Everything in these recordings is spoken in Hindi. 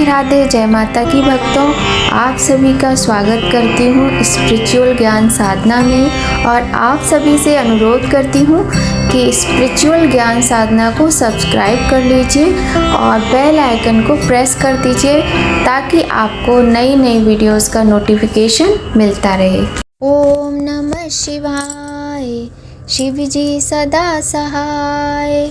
राधे राधे, जय माता की भक्तों। आप सभी का स्वागत करती हूँ स्पिरिचुअल ज्ञान साधना में और आप सभी से अनुरोध करती हूँ कि स्पिरिचुअल ज्ञान साधना को सब्सक्राइब कर लीजिए और बेल आइकन को प्रेस कर दीजिए ताकि आपको नई नई वीडियोस का नोटिफिकेशन मिलता रहे। ओम नमः शिवाय, शिव जी सदा सहाय।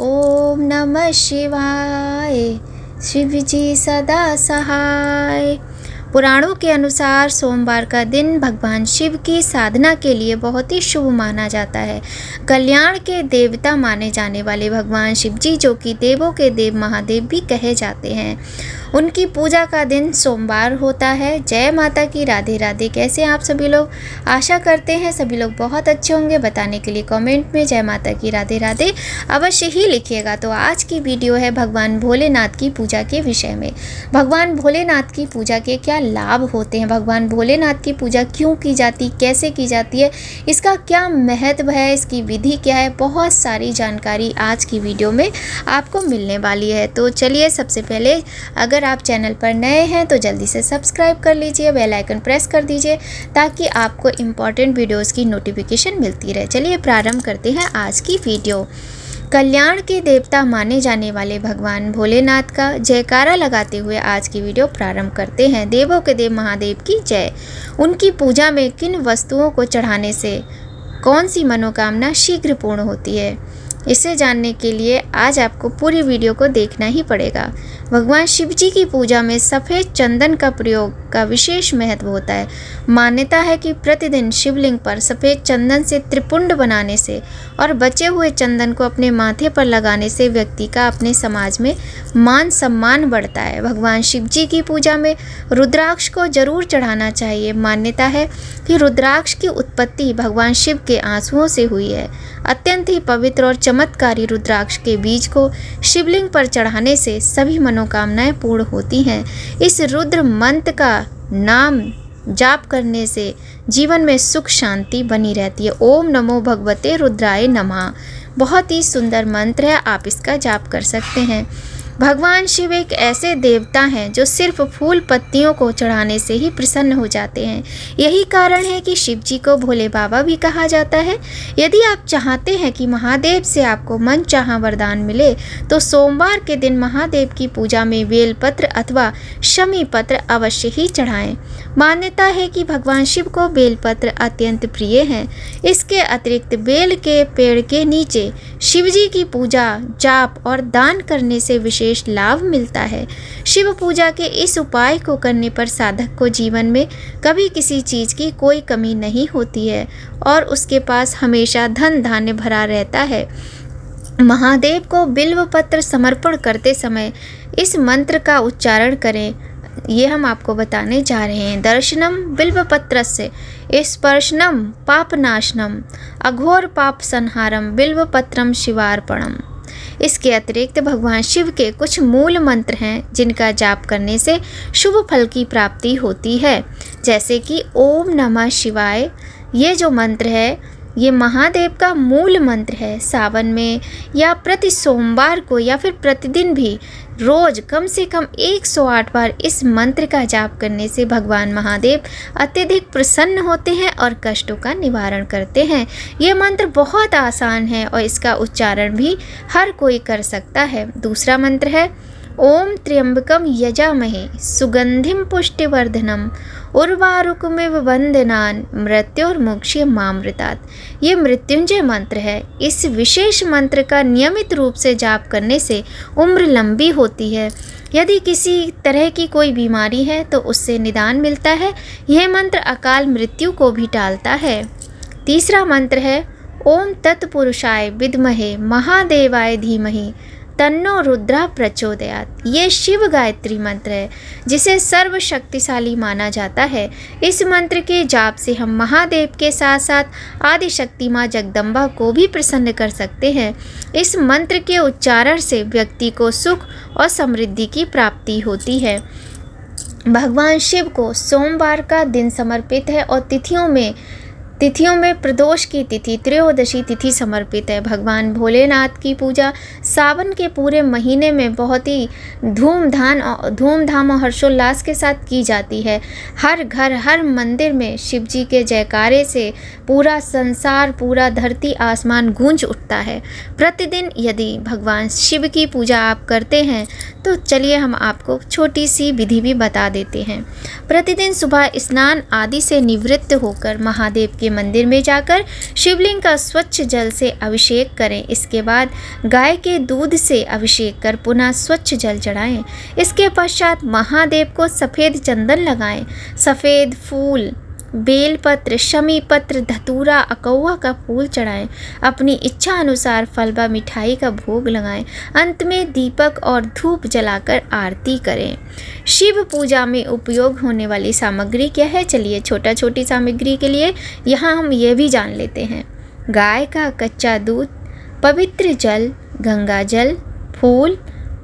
ओम नमः शिवाय, शिव जी सदा सहाय। पुराणों के अनुसार सोमवार का दिन भगवान शिव की साधना के लिए बहुत ही शुभ माना जाता है। कल्याण के देवता माने जाने वाले भगवान शिव जी, जो कि देवों के देव महादेव भी कहे जाते हैं, उनकी पूजा का दिन सोमवार होता है। जय माता की, राधे राधे। कैसे आप सभी लोग? आशा करते हैं सभी लोग बहुत अच्छे होंगे। बताने के लिए कमेंट में जय माता की, राधे राधे अवश्य ही लिखिएगा। तो आज की वीडियो है भगवान भोलेनाथ की पूजा के विषय में। भगवान भोलेनाथ की पूजा के क्या लाभ होते हैं, भगवान भोलेनाथ की पूजा क्यों की जाती, कैसे की जाती है, इसका क्या महत्व है, इसकी विधि क्या है, बहुत सारी जानकारी आज की वीडियो में आपको मिलने वाली है। तो चलिए, सबसे पहले अगर आप चैनल पर नए हैं तो जल्दी से सब्सक्राइब कर लीजिए, बेल आइकन प्रेस कर दीजिए ताकि आपको इम्पॉर्टेंट वीडियोस की नोटिफिकेशन मिलती रहे। चलिए प्रारंभ करते हैं आज की वीडियो। कल्याण के देवता माने जाने वाले भगवान भोलेनाथ का जयकारा लगाते हुए आज की वीडियो प्रारंभ करते हैं। देवों के देव महादेव की जय। उनकी पूजा में किन वस्तुओं को चढ़ाने से कौन सी मनोकामना शीघ्र पूर्ण होती है, इसे जानने के लिए आज आपको पूरी वीडियो को देखना ही पड़ेगा। भगवान शिव जी की पूजा में सफ़ेद चंदन का प्रयोग का विशेष महत्व होता है। मान्यता है कि प्रतिदिन शिवलिंग पर सफ़ेद चंदन से त्रिपुंड बनाने से और बचे हुए चंदन को अपने माथे पर लगाने से व्यक्ति का अपने समाज में मान सम्मान बढ़ता है। भगवान शिव जी की पूजा में रुद्राक्ष को जरूर चढ़ाना चाहिए। मान्यता है कि रुद्राक्ष की उत्पत्ति भगवान शिव के आंसुओं से हुई है। अत्यंत ही पवित्र और चमत्कारी रुद्राक्ष के बीज को शिवलिंग पर चढ़ाने से सभी मनोकामनाएं पूर्ण होती हैं। इस रुद्र मंत्र का नाम जाप करने से जीवन में सुख शांति बनी रहती है। ओम नमो भगवते रुद्राय नमः बहुत ही सुंदर मंत्र है, आप इसका जाप कर सकते हैं। भगवान शिव एक ऐसे देवता हैं जो सिर्फ फूल पत्तियों को चढ़ाने से ही प्रसन्न हो जाते हैं। यही कारण है कि शिव जी को भोले बाबा भी कहा जाता है। यदि आप चाहते हैं कि महादेव से आपको मनचाहा वरदान मिले तो सोमवार के दिन महादेव की पूजा में बेलपत्र अथवा शमी पत्र अवश्य ही चढ़ाएं। मान्यता है कि भगवान शिव को बेलपत्र अत्यंत प्रिय हैं। इसके अतिरिक्त बेल के पेड़ के नीचे शिव जी की पूजा, जाप और दान करने से विशेष लाभ मिलता है। शिव पूजा के इस उपाय को करने पर साधक को जीवन में कभी किसी चीज की कोई कमी नहीं होती है और उसके पास हमेशा धन धान्य भरा रहता है। महादेव को बिल्व पत्र समर्पण करते समय इस मंत्र का उच्चारण करें, ये हम आपको बताने जा रहे हैं। दर्शनम बिल्वपत्रस्य स्पर्शनम पापनाशनम अघोर पाप संहारम बिल्वपत्रम शिवार्पणम। इसके अतिरिक्त भगवान शिव के कुछ मूल मंत्र हैं जिनका जाप करने से शुभ फल की प्राप्ति होती है, जैसे कि ओम नमः शिवाय। ये जो मंत्र है ये महादेव का मूल मंत्र है। सावन में या प्रति सोमवार को या फिर प्रतिदिन भी रोज कम से कम 108 बार इस मंत्र का जाप करने से भगवान महादेव अत्यधिक प्रसन्न होते हैं और कष्टों का निवारण करते हैं। ये मंत्र बहुत आसान है और इसका उच्चारण भी हर कोई कर सकता है। दूसरा मंत्र है ओम त्र्यंबकम यजामहे सुगंधिम पुष्टिवर्धनम उर्वारुकमिव वंदनान मृत्युर्मुक्ष्य मामृतात्। ये मृत्युंजय मंत्र है। इस विशेष मंत्र का नियमित रूप से जाप करने से उम्र लंबी होती है। यदि किसी तरह की कोई बीमारी है तो उससे निदान मिलता है। यह मंत्र अकाल मृत्यु को भी टालता है। तीसरा मंत्र है ओम तत्पुरुषाय विद्महे महादेवाय धीमहि तन्नो रुद्रा प्रचोदयात्। ये शिव गायत्री मंत्र है जिसे सर्वशक्तिशाली माना जाता है। इस मंत्र के जाप से हम महादेव के साथ साथ आदि शक्ति माँ जगदम्बा को भी प्रसन्न कर सकते हैं। इस मंत्र के उच्चारण से व्यक्ति को सुख और समृद्धि की प्राप्ति होती है। भगवान शिव को सोमवार का दिन समर्पित है और तिथियों में तिथियों में प्रदोष की तिथि त्रयोदशी तिथि समर्पित है। भगवान भोलेनाथ की पूजा सावन के पूरे महीने में बहुत ही धूमधाम और हर्षोल्लास के साथ की जाती है। हर घर हर मंदिर में शिव जी के जयकारे से पूरा संसार, पूरा धरती आसमान गूंज उठता है। प्रतिदिन यदि भगवान शिव की पूजा आप करते हैं तो चलिए हम आपको छोटी सी विधि भी बता देते हैं। प्रतिदिन सुबह स्नान आदि से निवृत्त होकर महादेव के मंदिर में जाकर शिवलिंग का स्वच्छ जल से अभिषेक करें। इसके बाद गाय के दूध से अभिषेक कर पुनः स्वच्छ जल चढ़ाएं। इसके पश्चात महादेव को सफ़ेद चंदन लगाएं। सफ़ेद फूल, बेलपत्र, शमी पत्र, धतूरा, अकौवा का फूल चढ़ाएं। अपनी इच्छा अनुसार फल व मिठाई का भोग लगाएं। अंत में दीपक और धूप जलाकर आरती करें। शिव पूजा में उपयोग होने वाली सामग्री क्या है? चलिए छोटी सामग्री के लिए यहाँ हम ये भी जान लेते हैं। गाय का कच्चा दूध, पवित्र जल, गंगा जल, फूल,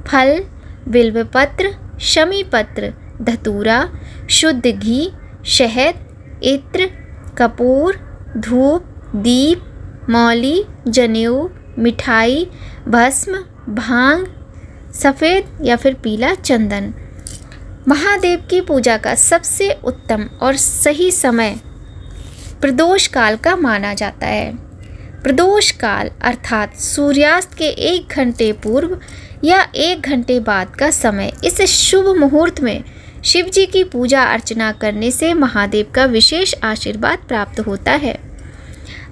फल, बिल्वपत्र, शमी पत्र, धतूरा, शुद्ध घी, शहद, इत्र, कपूर, धूप, दीप, मौली, जनेऊ, मिठाई, भस्म, भांग, सफ़ेद या फिर पीला चंदन। महादेव की पूजा का सबसे उत्तम और सही समय प्रदोष काल का माना जाता है। प्रदोष काल अर्थात सूर्यास्त के 1 घंटे पूर्व या 1 घंटे बाद का समय। इस शुभ मुहूर्त में शिव जी की पूजा अर्चना करने से महादेव का विशेष आशीर्वाद प्राप्त होता है।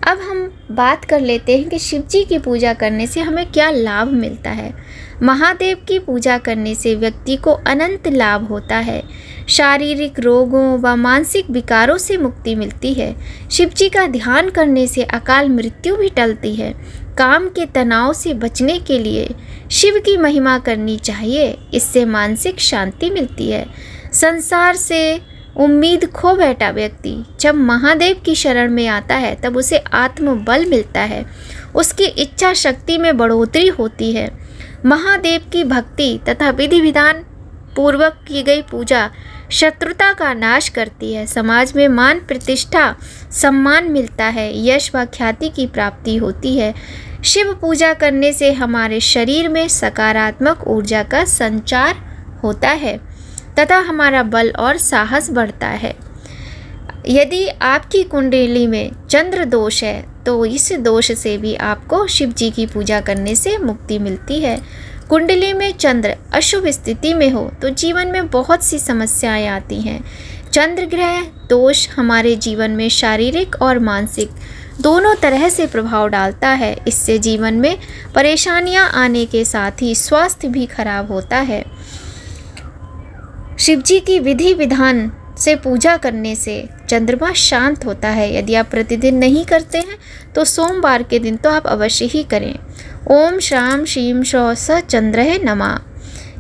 अब हम बात कर लेते हैं कि शिव जी की पूजा करने से हमें क्या लाभ मिलता है। महादेव की पूजा करने से व्यक्ति को अनंत लाभ होता है। शारीरिक रोगों व मानसिक विकारों से मुक्ति मिलती है। शिव जी का ध्यान करने से अकाल मृत्यु भी टलती है। काम के तनाव से बचने के लिए शिव की महिमा करनी चाहिए। इससे मानसिक शांति मिलती है। संसार से उम्मीद खो बैठा व्यक्ति जब महादेव की शरण में आता है तब उसे आत्मबल मिलता है। उसकी इच्छा शक्ति में बढ़ोतरी होती है। महादेव की भक्ति तथा विधि विधान पूर्वक की गई पूजा शत्रुता का नाश करती है। समाज में मान प्रतिष्ठा सम्मान मिलता है। यश व ख्याति की प्राप्ति होती है। शिव पूजा करने से हमारे शरीर में सकारात्मक ऊर्जा का संचार होता है तथा हमारा बल और साहस बढ़ता है। यदि आपकी कुंडली में चंद्र दोष है तो इस दोष से भी आपको शिव जी की पूजा करने से मुक्ति मिलती है। कुंडली में चंद्र अशुभ स्थिति में हो तो जीवन में बहुत सी समस्याएं आती हैं। चंद्र ग्रह दोष हमारे जीवन में शारीरिक और मानसिक दोनों तरह से प्रभाव डालता है। इससे जीवन में परेशानियां आने के साथ ही स्वास्थ्य भी खराब होता है। शिव जी की विधि विधान से पूजा करने से चंद्रमा शांत होता है। यदि आप प्रतिदिन नहीं करते हैं तो सोमवार के दिन तो आप अवश्य ही करें। ओम श्राम श्रीम श्रौ स चंद्रहे नमः।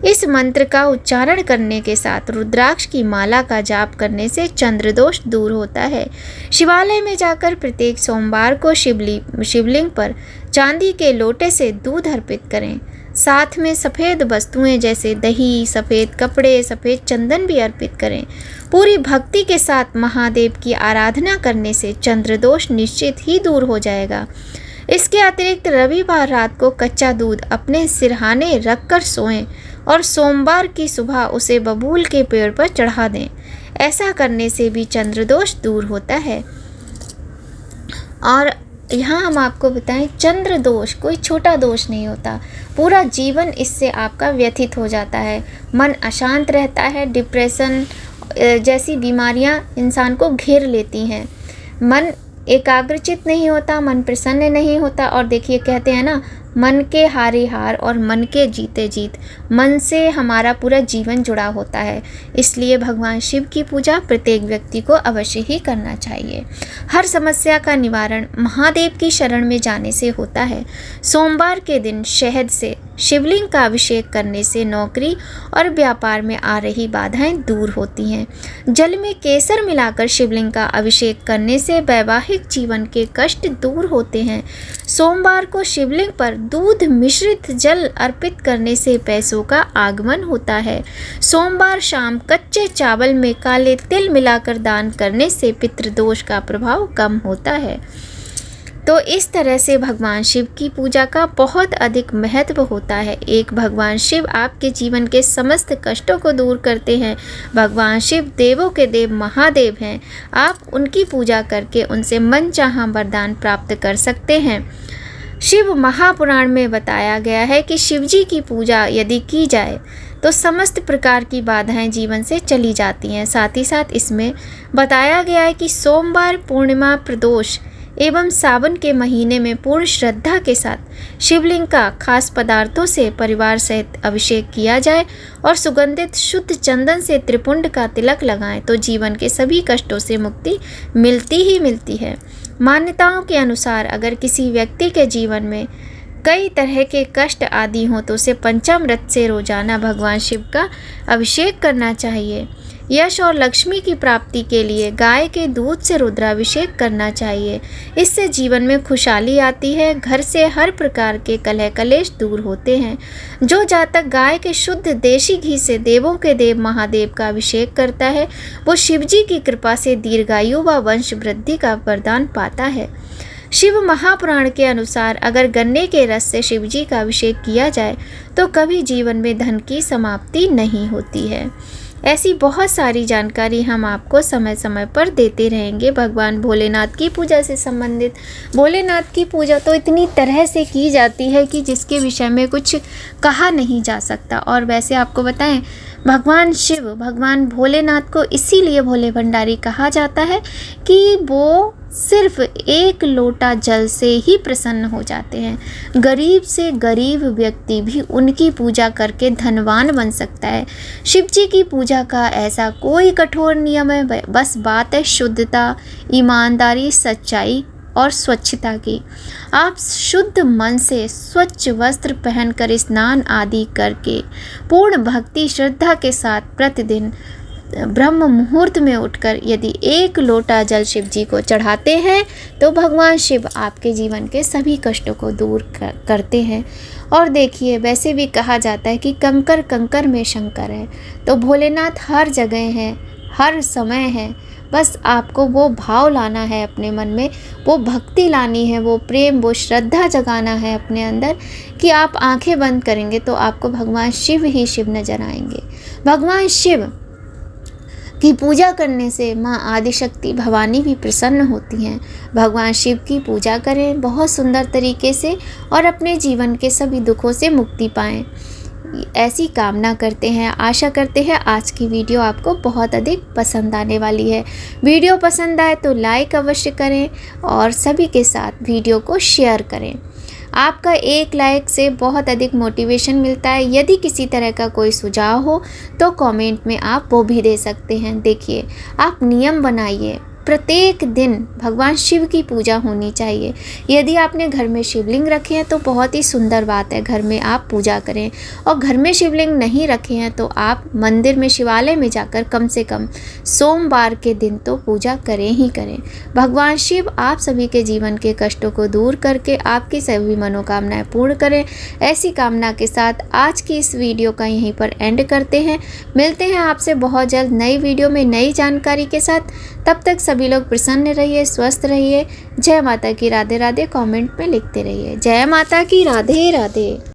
इस मंत्र का उच्चारण करने के साथ रुद्राक्ष की माला का जाप करने से चंद्र दोष दूर होता है। शिवालय में जाकर प्रत्येक सोमवार को शिवलिंग पर चांदी के लोटे से दूध अर्पित करें। साथ में सफ़ेद वस्तुएं जैसे दही, सफ़ेद कपड़े, सफ़ेद चंदन भी अर्पित करें। पूरी भक्ति के साथ महादेव की आराधना करने से चंद्र दोष निश्चित ही दूर हो जाएगा। इसके अतिरिक्त रविवार रात को कच्चा दूध अपने सिरहाने रखकर सोएं और सोमवार की सुबह उसे बबूल के पेड़ पर चढ़ा दें। ऐसा करने से भी चंद्र दोष दूर होता है। और यहाँ हम आपको बताएं, चंद्र दोष कोई छोटा दोष नहीं होता। पूरा जीवन इससे आपका व्यथित हो जाता है। मन अशांत रहता है। डिप्रेशन जैसी बीमारियाँ इंसान को घेर लेती हैं। मन एकाग्रचित नहीं होता, मन प्रसन्न नहीं होता। और देखिए कहते हैं ना, मन के हारे हार और मन के जीते जीत। मन से हमारा पूरा जीवन जुड़ा होता है। इसलिए भगवान शिव की पूजा प्रत्येक व्यक्ति को अवश्य ही करना चाहिए। हर समस्या का निवारण महादेव की शरण में जाने से होता है। सोमवार के दिन शहद से शिवलिंग का अभिषेक करने से नौकरी और व्यापार में आ रही बाधाएं दूर होती हैं। जल में केसर मिलाकर शिवलिंग का अभिषेक करने से वैवाहिक जीवन के कष्ट दूर होते हैं। सोमवार को शिवलिंग पर दूध मिश्रित जल अर्पित करने से पैसों का आगमन होता है। सोमवार शाम कच्चे चावल में काले तिल मिलाकर दान करने से पितृदोष का प्रभाव कम होता है। तो इस तरह से भगवान शिव की पूजा का बहुत अधिक महत्व होता है। एक, भगवान शिव आपके जीवन के समस्त कष्टों को दूर करते हैं। भगवान शिव देवों के देव महादेव हैं। आप उनकी पूजा करके उनसे मनचाहा वरदान प्राप्त कर सकते हैं। शिव महापुराण में बताया गया है कि शिव जी की पूजा यदि की जाए तो समस्त प्रकार की बाधाएं जीवन से चली जाती हैं। साथ ही साथ इसमें बताया गया है कि सोमवार, पूर्णिमा, प्रदोष एवं सावन के महीने में पूर्ण श्रद्धा के साथ शिवलिंग का खास पदार्थों से परिवार सहित अभिषेक किया जाए और सुगंधित शुद्ध चंदन से त्रिपुंड का तिलक लगाएं तो जीवन के सभी कष्टों से मुक्ति मिलती ही मिलती है। मान्यताओं के अनुसार अगर किसी व्यक्ति के जीवन में कई तरह के कष्ट आदि हों तो उसे पंचामृत से रोजाना भगवान शिव का अभिषेक करना चाहिए। यश और लक्ष्मी की प्राप्ति के लिए गाय के दूध से रुद्राभिषेक करना चाहिए। इससे जीवन में खुशहाली आती है। घर से हर प्रकार के कलह कलेश दूर होते हैं। जो जातक गाय के शुद्ध देशी घी से देवों के देव महादेव का अभिषेक करता है वो शिव जी की कृपा से दीर्घायु व वंश वृद्धि का वरदान पाता है। शिव महापुराण के अनुसार अगर गन्ने के रस से शिव जी का अभिषेक किया जाए तो कभी जीवन में धन की समाप्ति नहीं होती है। ऐसी बहुत सारी जानकारी हम आपको समय समय पर देते रहेंगे। भगवान भोलेनाथ की पूजा से संबंधित, भोलेनाथ की पूजा तो इतनी तरह से की जाती है कि जिसके विषय में कुछ कहा नहीं जा सकता। और वैसे आपको बताएं, भगवान शिव, भगवान भोलेनाथ को इसीलिए भोले भंडारी कहा जाता है कि वो सिर्फ एक लोटा जल से ही प्रसन्न हो जाते हैं। गरीब से गरीब व्यक्ति भी उनकी पूजा करके धनवान बन सकता है। शिव जी की पूजा का ऐसा कोई कठोर नियम है, बस बात है शुद्धता, ईमानदारी, सच्चाई और स्वच्छता की। आप शुद्ध मन से स्वच्छ वस्त्र पहनकर स्नान आदि करके पूर्ण भक्ति श्रद्धा के साथ प्रतिदिन ब्रह्म मुहूर्त में उठकर यदि एक लोटा जल शिव जी को चढ़ाते हैं तो भगवान शिव आपके जीवन के सभी कष्टों को दूर करते हैं। और देखिए, वैसे भी कहा जाता है कि कंकर कंकर में शंकर है, तो भोलेनाथ हर जगह हैं, हर समय हैं। बस आपको वो भाव लाना है अपने मन में, वो भक्ति लानी है, वो प्रेम, वो श्रद्धा जगाना है अपने अंदर कि आप आंखें बंद करेंगे तो आपको भगवान शिव ही शिव नजर आएंगे। भगवान शिव की पूजा करने से माँ आदिशक्ति भवानी भी प्रसन्न होती हैं। भगवान शिव की पूजा करें बहुत सुंदर तरीके से और अपने जीवन के सभी दुखों से मुक्ति पाएं, ऐसी कामना करते हैं। आशा करते हैं आज की वीडियो आपको बहुत अधिक पसंद आने वाली है। वीडियो पसंद आए तो लाइक अवश्य करें और सभी के साथ वीडियो को शेयर करें। आपका एक लाइक से बहुत अधिक मोटिवेशन मिलता है। यदि किसी तरह का कोई सुझाव हो तो कमेंट में आप वो भी दे सकते हैं। देखिए, आप नियम बनाइए, प्रत्येक दिन भगवान शिव की पूजा होनी चाहिए। यदि आपने घर में शिवलिंग रखे हैं तो बहुत ही सुंदर बात है, घर में आप पूजा करें। और घर में शिवलिंग नहीं रखे हैं तो आप मंदिर में, शिवालय में जाकर कम से कम सोमवार के दिन तो पूजा करें ही करें। भगवान शिव आप सभी के जीवन के कष्टों को दूर करके आपकी सभी मनोकामनाएं पूर्ण करें। ऐसी कामना के साथ आज की इस वीडियो का यहीं पर एंड करते हैं। मिलते हैं आपसे बहुत जल्द नई वीडियो में नई जानकारी के साथ। तब तक सभी लोग प्रसन्न रहिए, स्वस्थ रहिए। जय माता की राधे राधे कमेंट में लिखते रहिए। जय माता की राधे राधे।